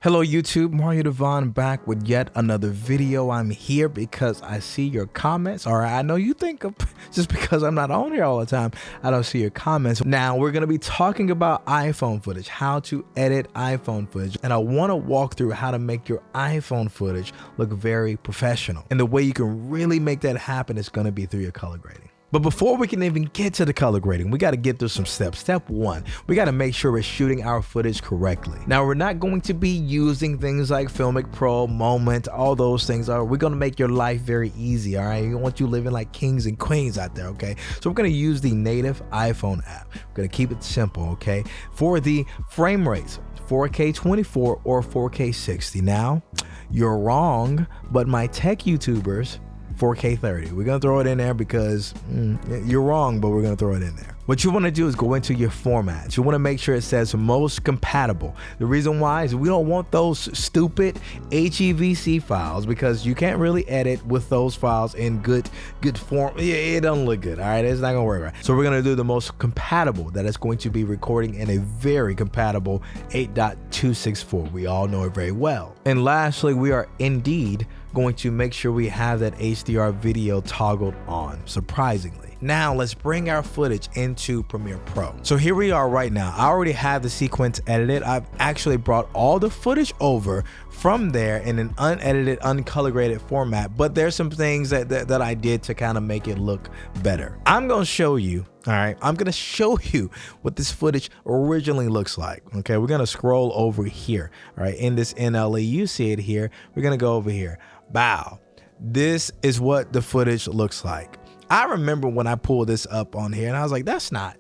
Hello YouTube, Mario Devon back with yet another video. I'm here because I see your comments, or I know you think just because I'm not on here all the time, I don't see your comments. Now we're going to be talking about iPhone footage, how to edit iPhone footage, and I want to walk through how to make your iPhone footage look very professional. And the way you can really make that happen is going to be through your color grading. But before we can even get to the color grading, we got to get through some steps. Step one, we got to make sure we're shooting our footage correctly. Now, we're not going to be using things like Filmic Pro, Moment, all those things. We're going to make your life very easy, all right? We want you living like kings and queens out there, okay? So we're going to use the native iPhone app. We're going to keep it simple, okay? For the frame rates, 4K 24 or 4K 60. Now, you're wrong, but my tech YouTubers, 4K 30. We're gonna throw it in there because you're wrong, but we're gonna throw it in there. What you want to do is go into your formats. You want to make sure it says most compatible. The reason why is we don't want those stupid HEVC files because you can't really edit with those files in good form. It doesn't look good. All right, it's not gonna work right. So we're gonna do the most compatible. That is going to be recording in a very compatible 8.264. We all know it very well. And lastly, we are indeed going to make sure we have that HDR video toggled on, surprisingly. Now let's bring our footage into Premiere Pro. So here we are right now. I already have the sequence edited. I've actually brought all the footage over from there in an unedited, uncolor graded format, but there's some things that I did to kind of make it look better. I'm gonna show you, all right, I'm gonna show you what this footage originally looks like. Okay, we're gonna scroll over here, all right, in this NLE, you see it here. We're gonna go over here. Bow. This is what the footage looks like. I remember when I pulled this up on here and I was like, that's not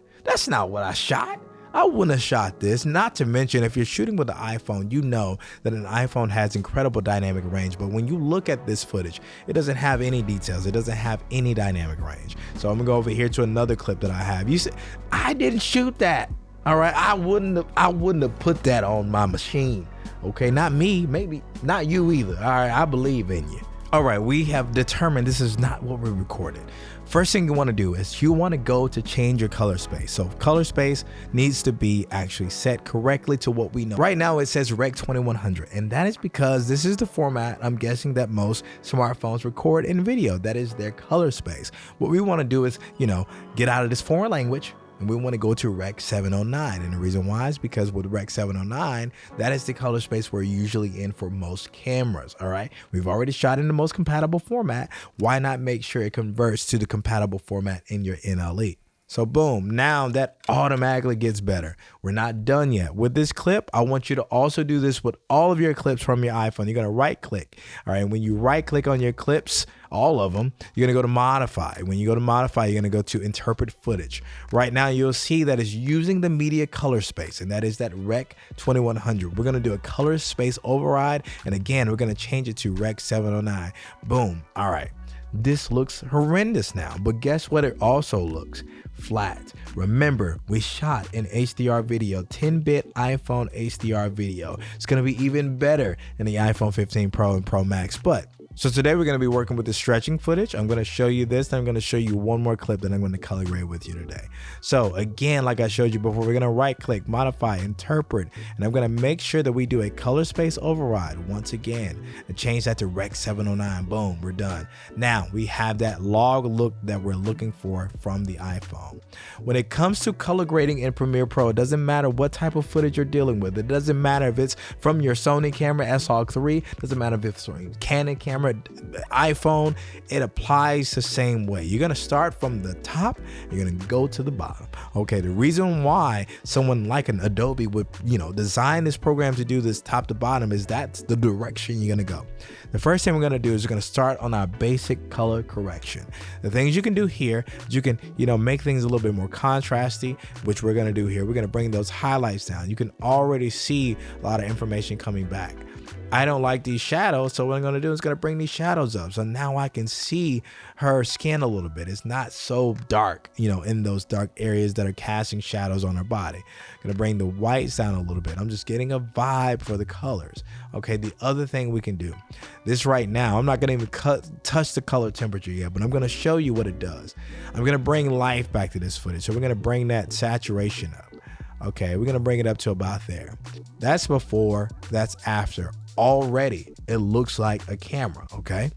what I shot. I wouldn't have shot this. Not to mention, if you're shooting with the iPhone, you know that an iPhone has incredible dynamic range. But when you look at this footage, it doesn't have any details. It doesn't have any dynamic range. So I'm gonna go over here to another clip that I have. You said I didn't shoot that. All right, I wouldn't have put that on my machine. Okay, not me, maybe not you either. All right, I believe in you. All right, we have determined this is not what we recorded. First thing you want to do is you want to go to change your color space. So color space needs to be actually set correctly to what we know. Right now it says Rec 2100, and that is because this is the format I'm guessing that most smartphones record in video. That is their color space. What we want to do is, get out of this foreign language. And we want to go to Rec 709. And the reason why is because with Rec 709, that is the color space we're usually in for most cameras. All right. We've already shot in the most compatible format. Why not make sure it converts to the compatible format in your NLE? So boom, now that automatically gets better. We're not done yet. With this clip, I want you to also do this with all of your clips from your iPhone. You're gonna right click. All right, when you right click on your clips, all of them, you're gonna go to modify. When you go to modify, you're gonna go to interpret footage. Right now, you'll see that it's using the media color space, and that is that Rec 2100. We're gonna do a color space override, and again, we're gonna change it to Rec 709. Boom, all right. This looks horrendous now, but guess what it also looks? Flat. Remember, we shot an HDR video, 10-bit iPhone HDR video. It's gonna be even better than the iPhone 15 Pro and Pro Max, so today we're going to be working with the stretching footage. I'm going to show you this, then I'm going to show you one more clip that I'm going to color grade with you today. So again, like I showed you before, we're going to right click, modify, interpret, and I'm going to make sure that we do a color space override once again and change that to Rec 709. Boom, we're done. Now we have that log look that we're looking for from the iPhone. When it comes to color grading in Premiere Pro, it doesn't matter what type of footage you're dealing with. It doesn't matter if it's from your Sony camera S-Hog3, it doesn't matter if it's from Canon camera, iPhone, it applies the same way. You're gonna start from the top, you're gonna go to the bottom. Okay, the reason why someone like an Adobe would, design this program to do this top to bottom is that's the direction you're gonna go. The first thing we're gonna do is we're gonna start on our basic color correction. The things you can do here, you can, make things a little bit more contrasty, which we're gonna do here. We're gonna bring those highlights down. You can already see a lot of information coming back. I don't like these shadows, so what I'm gonna do is gonna bring these shadows up. So now I can see her skin a little bit. It's not so dark, in those dark areas that are casting shadows on her body. Gonna bring the whites down a little bit. I'm just getting a vibe for the colors. Okay, the other thing we can do, this right now, I'm not gonna even touch the color temperature yet, but I'm gonna show you what it does. I'm gonna bring life back to this footage. So we're gonna bring that saturation up. Okay, we're gonna bring it up to about there. That's before, that's after. Already, it looks like a camera, okay?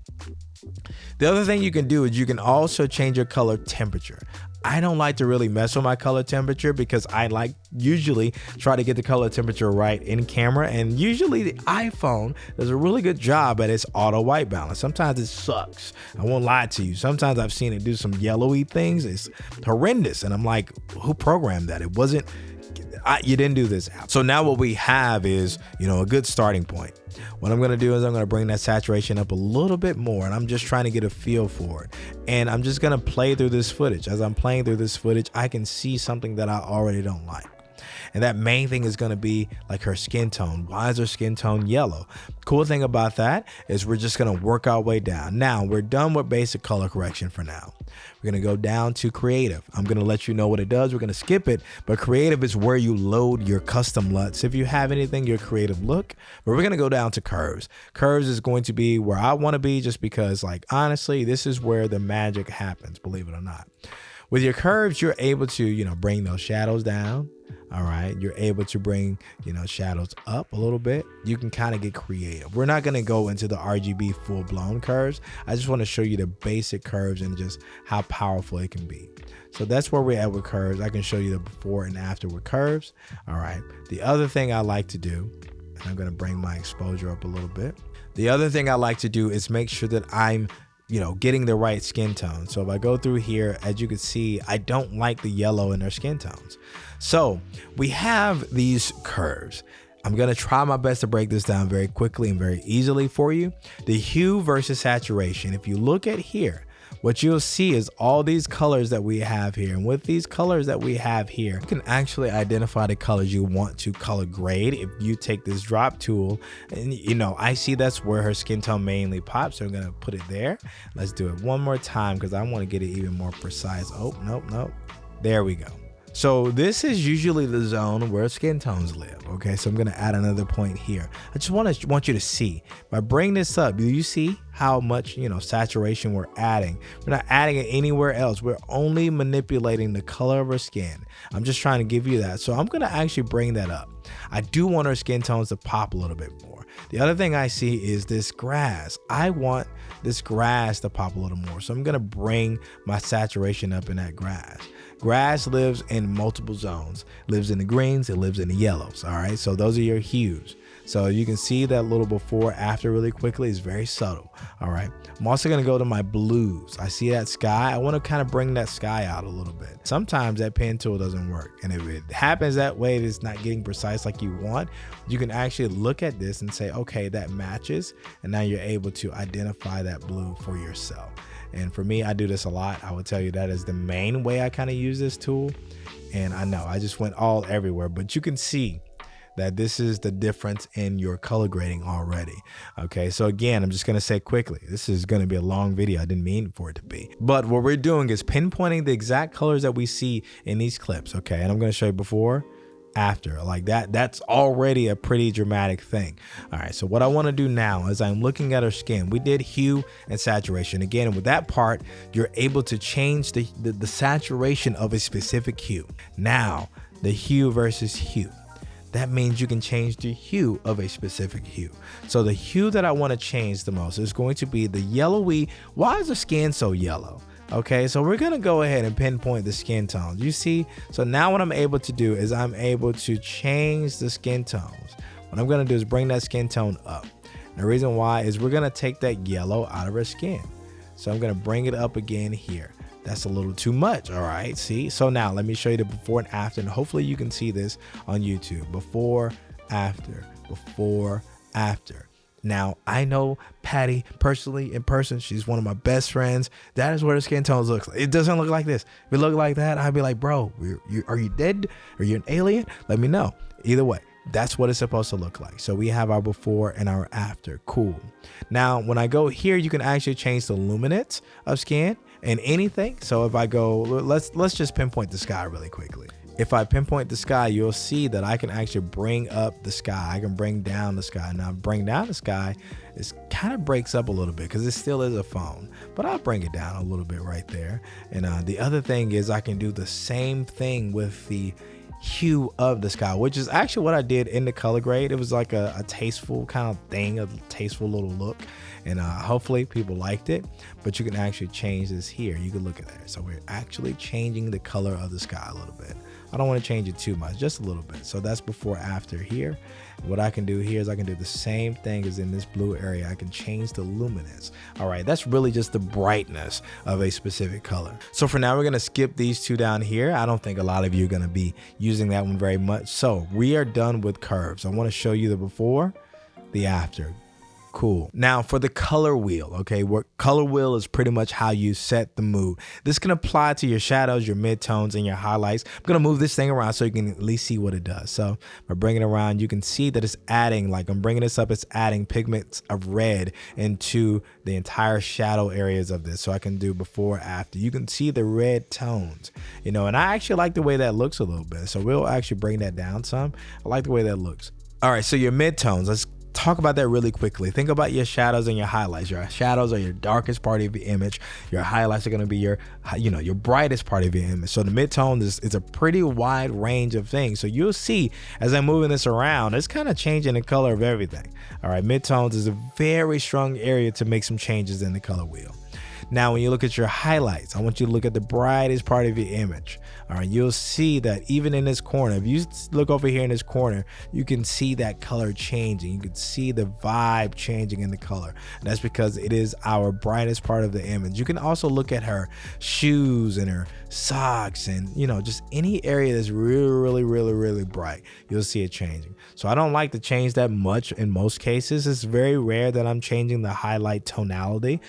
The other thing you can do is you can also change your color temperature. I don't like to really mess with my color temperature because I usually try to get the color temperature right in camera, and usually the iPhone does a really good job at its auto white balance. Sometimes it sucks. I won't lie to you. Sometimes I've seen it do some yellowy things. It's horrendous. And I'm like, who programmed that? It wasn't, you didn't do this. So now what we have is, a good starting point. What I'm gonna do is I'm gonna bring that saturation up a little bit more, and I'm just trying to get a feel for it. And I'm just gonna play through this footage. As I'm playing through this footage, I can see something that I already don't like. And that main thing is gonna be like her skin tone. Why is her skin tone yellow? Cool thing about that is we're just gonna work our way down. Now we're done with basic color correction for now. We're gonna go down to creative. I'm gonna let you know what it does. We're gonna skip it, but creative is where you load your custom LUTs. If you have anything, your creative look, but we're gonna go down to curves. Curves is going to be where I wanna be, just because honestly, this is where the magic happens, believe it or not. With your curves, you're able to, bring those shadows down. All right. You're able to bring, shadows up a little bit. You can kind of get creative. We're not going to go into the RGB full blown curves. I just want to show you the basic curves and just how powerful it can be. So that's where we're at with curves. I can show you the before and after with curves. All right. The other thing I like to do, and I'm going to bring my exposure up a little bit. The other thing I like to do is make sure that I'm getting the right skin tone. So if I go through here, as you can see, I don't like the yellow in their skin tones. So we have these curves. I'm going to try my best to break this down very quickly and very easily for you. The hue versus saturation. If you look at here, what you'll see is all these colors that we have here. And with these colors that we have here, you can actually identify the colors you want to color grade. If you take this drop tool, and I see that's where her skin tone mainly pops. So I'm gonna put it there. Let's do it one more time because I want to get it even more precise. Oh, nope. There we go. So this is usually the zone where skin tones live. Okay, so I'm gonna add another point here. I just want you to see, if I bring this up, do you see how much saturation we're adding? We're not adding it anywhere else. We're only manipulating the color of her skin. I'm just trying to give you that. So I'm gonna actually bring that up. I do want her skin tones to pop a little bit more. The other thing I see is this grass. I want this grass to pop a little more. So I'm gonna bring my saturation up in that grass. Grass lives in multiple zones. Lives in the greens, it lives in the yellows. All right, so those are your hues. So you can see that little before after really quickly. Is very subtle. All right, I'm also gonna go to my blues. I see that sky. I want to kind of bring that sky out a little bit. Sometimes that pen tool doesn't work, and if it happens that way, it's not getting precise like you want. You can actually look at this and say, okay, that matches, and now you're able to identify that blue for yourself. And for me, I do this a lot. I would tell you that is the main way I kind of use this tool. And I know I just went all everywhere, but you can see that this is the difference in your color grading already. Okay, so again, I'm just gonna say quickly, this is gonna be a long video. I didn't mean for it to be. But what we're doing is pinpointing the exact colors that we see in these clips, okay? And I'm gonna show you before, after, like that's already a pretty dramatic thing. All right, so what I want to do now is I'm looking at her skin. We did hue and saturation. Again, with that part, you're able to change the saturation of a specific hue. Now, the hue versus hue. That means you can change the hue of a specific hue. So the hue that I want to change the most is going to be the yellowy. Why is the skin so yellow? Okay, so we're gonna go ahead and pinpoint the skin tones. You see, so now what I'm able to do is I'm able to change the skin tones. What I'm gonna do is bring that skin tone up. And the reason why is we're gonna take that yellow out of her skin. So I'm gonna bring it up again here. That's a little too much, all right, see? So now let me show you the before and after, and hopefully you can see this on YouTube. Before, after, before, after. Now, I know Patty personally in person. She's one of my best friends. That is what her skin tones looks like. It doesn't look like this. If it looked like that, I'd be like, bro, are you dead? Are you an alien? Let me know. Either way, that's what it's supposed to look like. So we have our before and our after. Cool. Now, when I go here, you can actually change the luminance of skin and anything. So if I go, let's just pinpoint the sky really quickly. If I pinpoint the sky, you'll see that I can actually bring up the sky. I can bring down the sky. Now, bring down the sky, it kind of breaks up a little bit because it still is a phone, but I'll bring it down a little bit right there. And the other thing is I can do the same thing with the hue of the sky, which is actually what I did in the color grade. It was like a tasteful kind of thing, a tasteful little look, and hopefully people liked it. But you can actually change this here. You can look at that. So we're actually changing the color of the sky a little bit. I don't want to change it too much, just a little bit. So that's before after here. What I can do here is I can do the same thing as in this blue area. I can change the luminance. All right, that's really just the brightness of a specific color. So for now, we're gonna skip these two down here. I don't think a lot of you are gonna be using that one very much. So we are done with curves. I wanna show you the before, the after. Cool. Now for the color wheel, okay, what color wheel is pretty much how you set the mood. This can apply to your shadows, your midtones, and your highlights. I'm gonna move this thing around so you can at least see what it does. So if I bring it around, you can see that it's adding, like I'm bringing this up, it's adding pigments of red into the entire shadow areas of this. So I can do before, after. You can see the red tones, you know, and I actually like the way that looks a little bit. So we'll actually bring that down some. I like the way that looks. All right, so your midtones, let's talk about that really quickly. Think about your shadows and your highlights. Your shadows are your darkest part of your image. Your highlights are going to be your, your brightest part of your image. So the midtone is a pretty wide range of things. So you'll see as I'm moving this around, it's kind of changing the color of everything. All right, midtones is a very strong area to make some changes in the color wheel. Now, when you look at your highlights, I want you to look at the brightest part of your image. All right, you'll see that even in this corner, if you look over here in this corner, you can see that color changing. You can see the vibe changing in the color. And that's because it is our brightest part of the image. You can also look at her shoes and her socks and, just any area that's really bright. You'll see it changing. So I don't like to change that much in most cases. It's very rare that I'm changing the highlight tonality.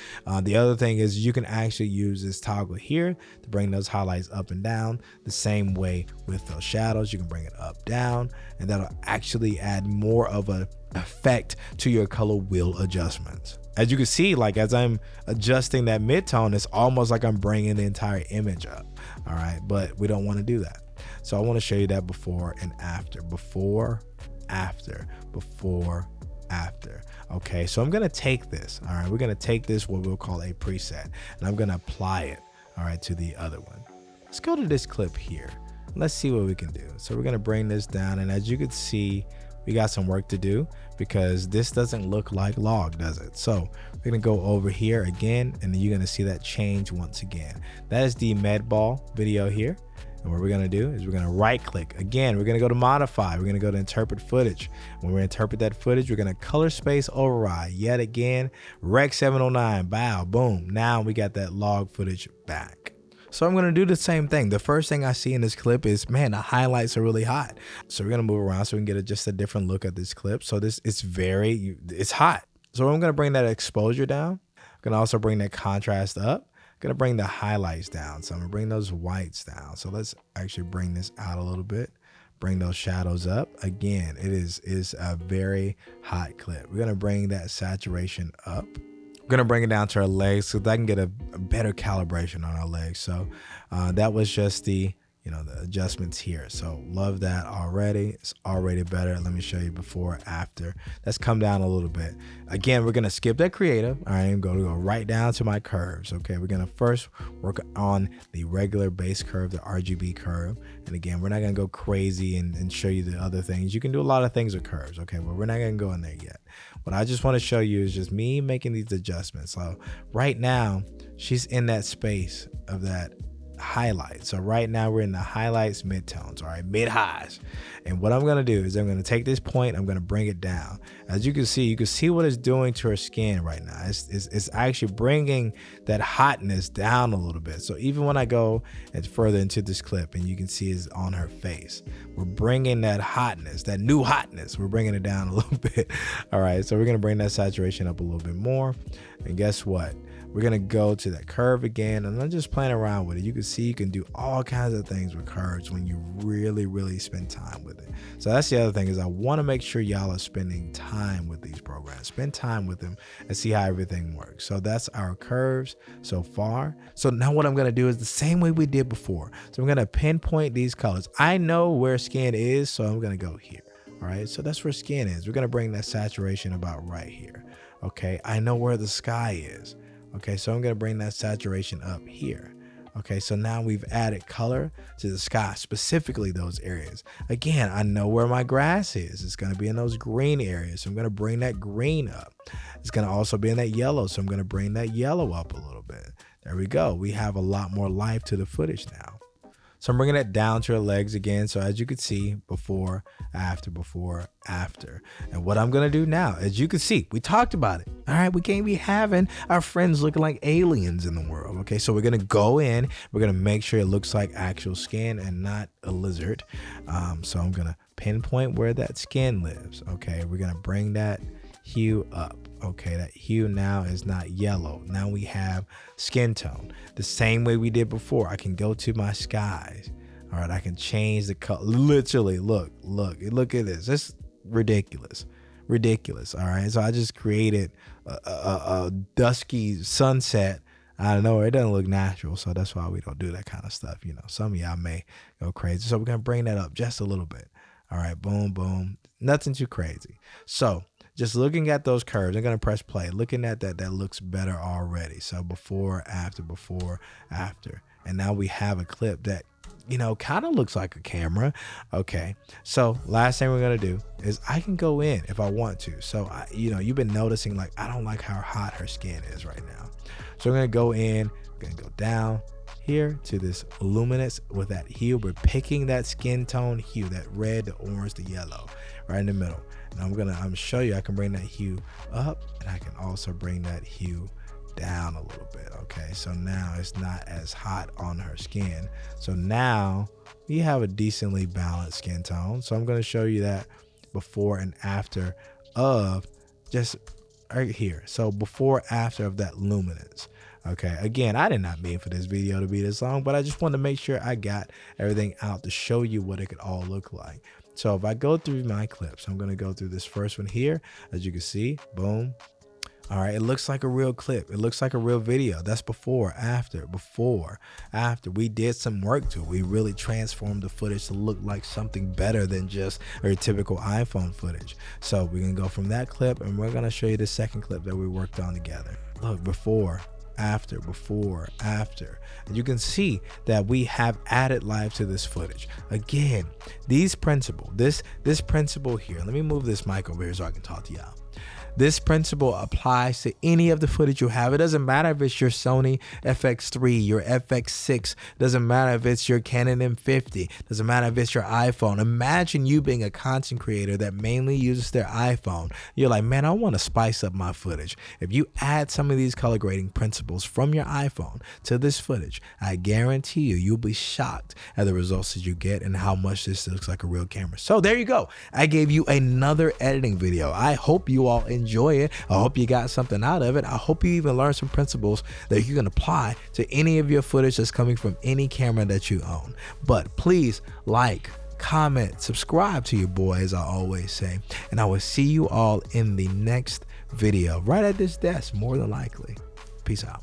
The other thing is you can actually use this toggle here to bring those highlights up and down. The same way with those shadows, you can bring it up, down, and that'll actually add more of an effect to your color wheel adjustments. As you can see, like as I'm adjusting that midtone, it's almost like I'm bringing the entire image up. All right, but we don't want to do that. So I want to show you that before and after, before, after, before, after. Okay, so I'm gonna take this. All right, we're gonna take this, what we'll call a preset, and I'm gonna apply it, all right, to the other one. Let's go to this clip here. Let's see what we can do. So we're gonna bring this down, and as you can see, we got some work to do because this doesn't look like log, does it? So we're gonna go over here again, and then you're gonna see that change once again. That is the med ball video here. And what we're gonna do is we're gonna right click. Again, we're gonna go to modify. We're gonna go to interpret footage. When we interpret that footage, we're gonna color space override. Yet again, Rec 709, bow, boom. Now we got that log footage back. So I'm gonna do the same thing. The first thing I see in this clip is, man, the highlights are really hot. So we're gonna move around so we can get just a different look at this clip. So it's hot. So I'm gonna bring that exposure down. I'm gonna also bring that contrast up. Gonna bring the highlights down. So I'm gonna bring those whites down. So let's actually bring this out a little bit. Bring those shadows up. Again, it is a very hot clip. We're gonna bring that saturation up. We're gonna bring it down to our legs so that I can get a better calibration on our legs. So that was just the adjustments here. So love that already. It's already better. Let me show you before, after. Let's come down a little bit. Again, we're gonna skip that creative. All right, I'm gonna go right down to my curves. Okay, we're gonna first work on the regular base curve, the RGB curve. And again, we're not gonna go crazy and show you the other things. You can do a lot of things with curves, okay, but we're not gonna go in there yet. What I just wanna show you is just me making these adjustments. So right now, she's in that space of that highlight. So right now we're in the highlights, midtones, all right, mid highs. And what I'm gonna do is I'm gonna take this point, I'm gonna bring it down. As you can see what it's doing to her skin right now. It's actually bringing that hotness down a little bit. So even when I go further into this clip, and you can see it's on her face, we're bringing that hotness, that new hotness, we're bringing it down a little bit. All right, so we're gonna bring that saturation up a little bit more. And guess what? We're gonna go to that curve again, and I'm just playing around with it. You can see you can do all kinds of things with curves when you really spend time with it. So that's the other thing, is I want to make sure y'all are spending time with these programs. Spend time with them and see how everything works. So that's our curves so far. So now what I'm gonna do is the same way we did before. So I'm gonna pinpoint these colors. I know where skin is, so I'm gonna go here. All right, so that's where skin is. We're gonna bring that saturation about right here. Okay, I know where the sky is. Okay, so I'm gonna bring that saturation up here. Okay, so now we've added color to the sky, specifically those areas. Again, I know where my grass is. It's gonna be in those green areas. So I'm gonna bring that green up. It's gonna also be in that yellow. So I'm gonna bring that yellow up a little bit. There we go. We have a lot more life to the footage now. So I'm bringing it down to her legs again. So as you can see, before, after, before, after. And what I'm going to do now, as you can see, we talked about it. All right, we can't be having our friends looking like aliens in the world. Okay, so we're going to go in. We're going to make sure it looks like actual skin and not a lizard. So I'm going to pinpoint where that skin lives. Okay, we're going to bring that hue up. Okay, that hue now is not yellow. Now we have skin tone. The same way we did before. I can go to my skies. All right, I can change the color. Literally, look at this. It's ridiculous. All right, so I just created a dusky sunset. I don't know, it doesn't look natural, so that's why we don't do that kind of stuff. You know, some of y'all may go crazy. So we're gonna bring that up just a little bit. All right, boom, boom. Nothing too crazy. So just looking at those curves, I'm going to press play. Looking at that looks better already. So before, after. And now we have a clip that, you know, kind of looks like a camera. Okay. So last thing we're going to do is I can go in if I want to. So, you know, you've been noticing, like, I don't like how hot her skin is right now. So I'm going to go in, I'm going to go down here to this luminance with that hue. We're picking that skin tone hue, that red, the orange, the yellow, right in the middle. And I'm gonna show you I can bring that hue up, and I can also bring that hue down a little bit. Okay, so now it's not as hot on her skin. So now we have a decently balanced skin tone. So I'm gonna show you that before and after of just right here. So before, after of that luminance. Okay, again, I did not mean for this video to be this long, but I just wanted to make sure I got everything out to show you what it could all look like. So if I go through my clips, I'm going to go through this first one here. As you can see, boom. All right, it looks like a real clip. It looks like a real video. That's before, after. We did some work to it. We really transformed the footage to look like something better than just a typical iPhone footage. So we're going to go from that clip, and we're going to show you the second clip that we worked on together. Look, before, after. And you can see that we have added life to this footage. Again, this principle here, let me move this mic over here so I can talk to y'all. This principle applies to any of the footage you have. It doesn't matter if it's your Sony FX3, your FX6, doesn't matter if it's your Canon M50, doesn't matter if it's your iPhone. Imagine you being a content creator that mainly uses their iPhone. You're like, man, I want to spice up my footage. If you add some of these color grading principles from your iPhone to this footage, I guarantee you'll be shocked at the results that you get and how much this looks like a real camera. So there you go. I gave you another editing video. I hope you all enjoy it. I hope you got something out of it. I hope you even learned some principles that you can apply to any of your footage that's coming from any camera that you own. But please like, comment, subscribe to your boy, as I always say, and I will see you all in the next video right at this desk, more than likely. Peace out.